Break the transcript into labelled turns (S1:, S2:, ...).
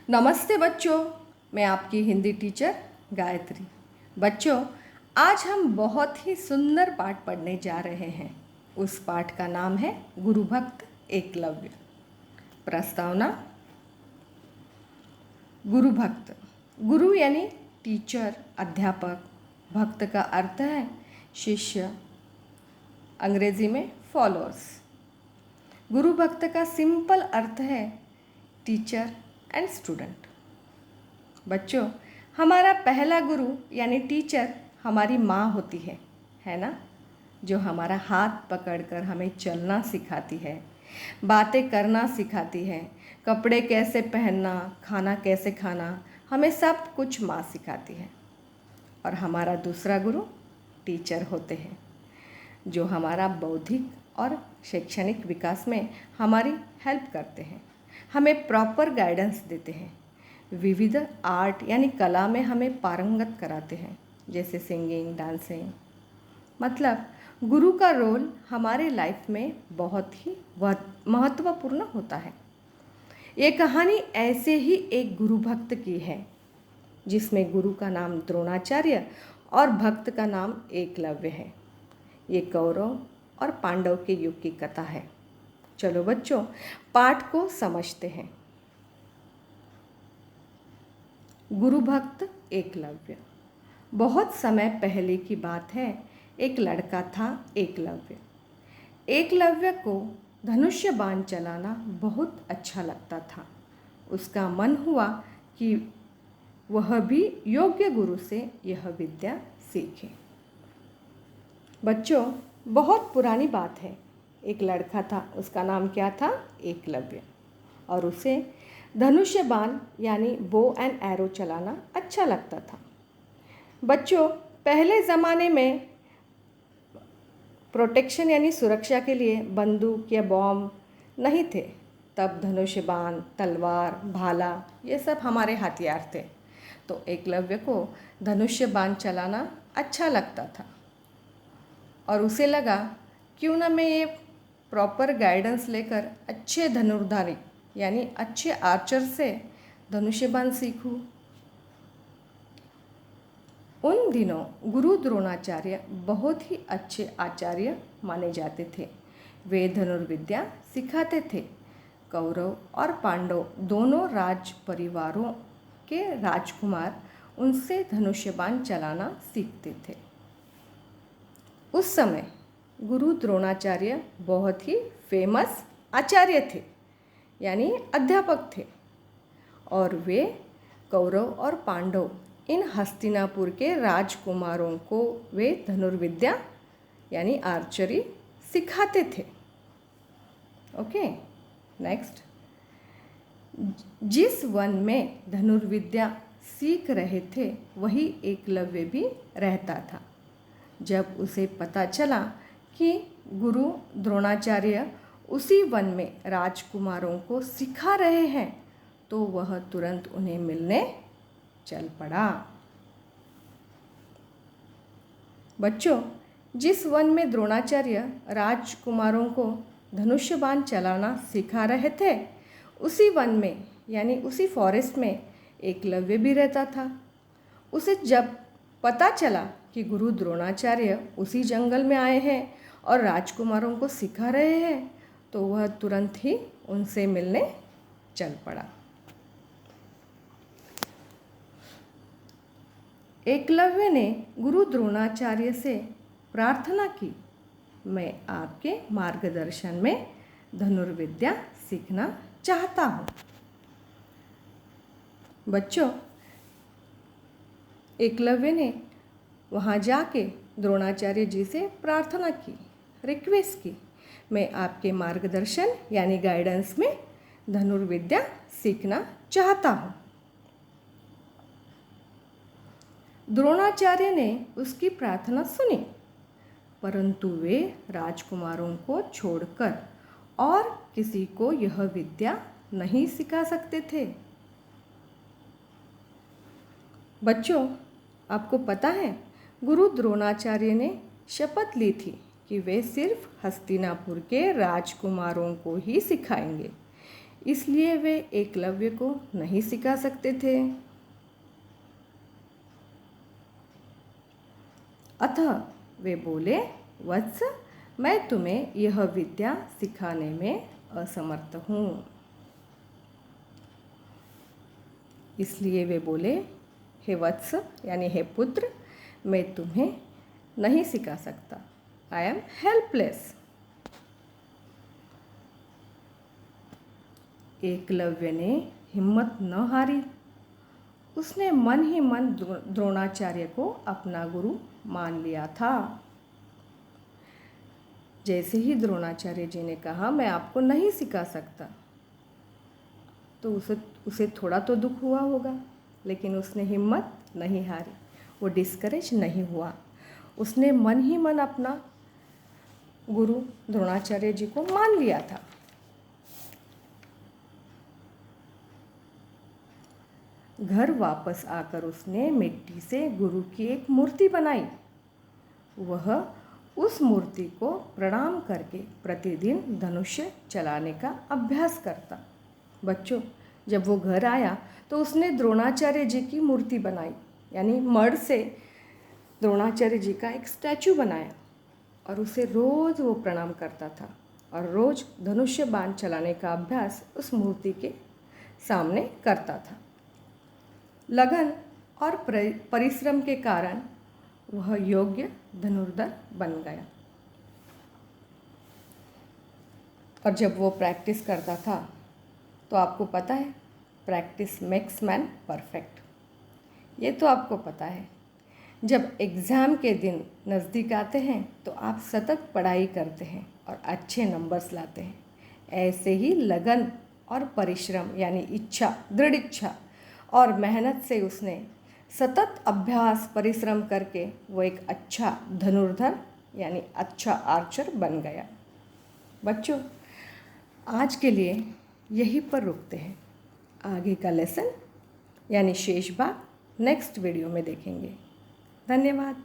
S1: नमस्ते बच्चों, मैं आपकी हिंदी टीचर गायत्री। बच्चों, आज हम बहुत ही सुंदर पाठ पढ़ने जा रहे हैं। उस पाठ का नाम है गुरु भक्त एकलव्य। प्रस्तावना। गुरु भक्त। गुरु यानी टीचर, अध्यापक। भक्त का अर्थ है शिष्य, अंग्रेजी में फॉलोअर्स। गुरु भक्त का सिंपल अर्थ है टीचर एंड स्टूडेंट। बच्चों, हमारा पहला गुरु यानी टीचर हमारी माँ होती है ना, जो हमारा हाथ पकड़कर हमें चलना सिखाती है, बातें करना सिखाती है, कपड़े कैसे पहनना, खाना कैसे खाना, हमें सब कुछ माँ सिखाती है। और हमारा दूसरा गुरु टीचर होते हैं, जो हमारा बौद्धिक और शैक्षणिक विकास में हमारी हेल्प करते हैं, हमें प्रॉपर गाइडेंस देते हैं, विविध आर्ट यानी कला में हमें पारंगत कराते हैं, जैसे सिंगिंग, डांसिंग। मतलब गुरु का रोल हमारे लाइफ में बहुत ही महत्वपूर्ण होता है। ये कहानी ऐसे ही एक गुरु भक्त की है, जिसमें गुरु का नाम द्रोणाचार्य और भक्त का नाम एकलव्य है। ये कौरव और पांडव के युग की कथा है। चलो बच्चों, पाठ को समझते हैं। गुरु भक्त एकलव्य। बहुत समय पहले की बात है। एक लड़का था एकलव्य। एकलव्य को धनुष्य बाण चलाना बहुत अच्छा लगता था। उसका मन हुआ कि वह भी योग्य गुरु से यह विद्या सीखे। बच्चों, बहुत पुरानी बात है। एक लड़का था, उसका नाम क्या था? एकलव्य। और उसे धनुष्य बाण यानी बो एंड एरो चलाना अच्छा लगता था। बच्चों, पहले ज़माने में प्रोटेक्शन यानी सुरक्षा के लिए बंदूक या बॉम्ब नहीं थे। तब धनुष्य बाण, तलवार, भाला ये सब हमारे हथियार थे। तो एकलव्य को धनुष्य बाण चलाना अच्छा लगता था और उसे लगा क्यों ना मैं ये प्रॉपर गाइडेंस लेकर अच्छे धनुर्धारी यानी अच्छे आर्चर से धनुष्य बाण सीखूं। उन दिनों गुरु द्रोणाचार्य बहुत ही अच्छे आचार्य माने जाते थे। वे धनुर्विद्या सिखाते थे। कौरव और पांडव दोनों राज परिवारों के राजकुमार उनसे धनुष्य बाण चलाना सीखते थे। उस समय गुरु द्रोणाचार्य बहुत ही फेमस आचार्य थे यानी अध्यापक थे, और वे कौरव और पांडव इन हस्तिनापुर के राजकुमारों को वे धनुर्विद्या यानी आर्चरी सिखाते थे। Okay, next. जिस वन में धनुर्विद्या सीख रहे थे वही एकलव्य भी रहता था। जब उसे पता चला कि गुरु द्रोणाचार्य उसी वन में राजकुमारों को सिखा रहे हैं, तो वह तुरंत उन्हें मिलने चल पड़ा। बच्चों, जिस वन में द्रोणाचार्य राजकुमारों को धनुष्य बाण चलाना सिखा रहे थे, उसी वन में यानी उसी फॉरेस्ट में एकलव्य भी रहता था। उसे जब पता चला कि गुरु द्रोणाचार्य उसी जंगल में आए हैं और राजकुमारों को सिखा रहे हैं, तो वह तुरंत ही उनसे मिलने चल पड़ा। एकलव्य ने गुरु द्रोणाचार्य से प्रार्थना की, मैं आपके मार्गदर्शन में धनुर्विद्या सीखना चाहता हूँ। बच्चों, एकलव्य ने वहाँ जाके द्रोणाचार्य जी से प्रार्थना की, रिक्वेस्ट की, मैं आपके मार्गदर्शन यानी गाइडेंस में धनुर्विद्या सीखना चाहता हूँ। द्रोणाचार्य ने उसकी प्रार्थना सुनी, परंतु वे राजकुमारों को छोड़कर और किसी को यह विद्या नहीं सिखा सकते थे। बच्चों, आपको पता है गुरु द्रोणाचार्य ने शपथ ली थी कि वे सिर्फ हस्तिनापुर के राजकुमारों को ही सिखाएंगे। इसलिए वे एकलव्य को नहीं सिखा सकते थे। अतः वे बोले, वत्स, मैं तुम्हें यह विद्या सिखाने में असमर्थ हूँ। इसलिए वे बोले, हे वत्स यानी हे पुत्र, मैं तुम्हें नहीं सिखा सकता। I am helpless. एकलव्य ने हिम्मत न हारी। उसने मन ही मन द्रोणाचार्य को अपना गुरु मान लिया था। जैसे ही द्रोणाचार्य जी ने कहा, मैं आपको नहीं सिखा सकता, तो उसे थोड़ा तो दुख हुआ होगा, लेकिन उसने हिम्मत नहीं हारी, वो डिस्करेज नहीं हुआ। उसने मन ही मन अपना गुरु द्रोणाचार्य जी को मान लिया था। घर वापस आकर उसने मिट्टी से गुरु की एक मूर्ति बनाई। वह उस मूर्ति को प्रणाम करके प्रतिदिन धनुष्य चलाने का अभ्यास करता। बच्चों, जब वो घर आया तो उसने द्रोणाचार्य जी की मूर्ति बनाई, यानी मड से द्रोणाचार्य जी का एक स्टैचू बनाया और उसे रोज़ वो प्रणाम करता था और रोज़ धनुष्य बाण चलाने का अभ्यास उस मूर्ति के सामने करता था। लगन और परिश्रम के कारण वह योग्य धनुर्धर बन गया। और जब वो प्रैक्टिस करता था तो आपको पता है, प्रैक्टिस मेक्स मैन परफेक्ट। ये तो आपको पता है। जब एग्ज़ाम के दिन नज़दीक आते हैं तो आप सतत पढ़ाई करते हैं और अच्छे नंबर्स लाते हैं। ऐसे ही लगन और परिश्रम यानी इच्छा, दृढ़ इच्छा और मेहनत से उसने सतत अभ्यास परिश्रम करके वो एक अच्छा धनुर्धर यानी अच्छा आर्चर बन गया। बच्चों, आज के लिए यहीं पर रुकते हैं। आगे का लेसन यानी शेष भाग नेक्स्ट वीडियो में देखेंगे। धन्यवाद।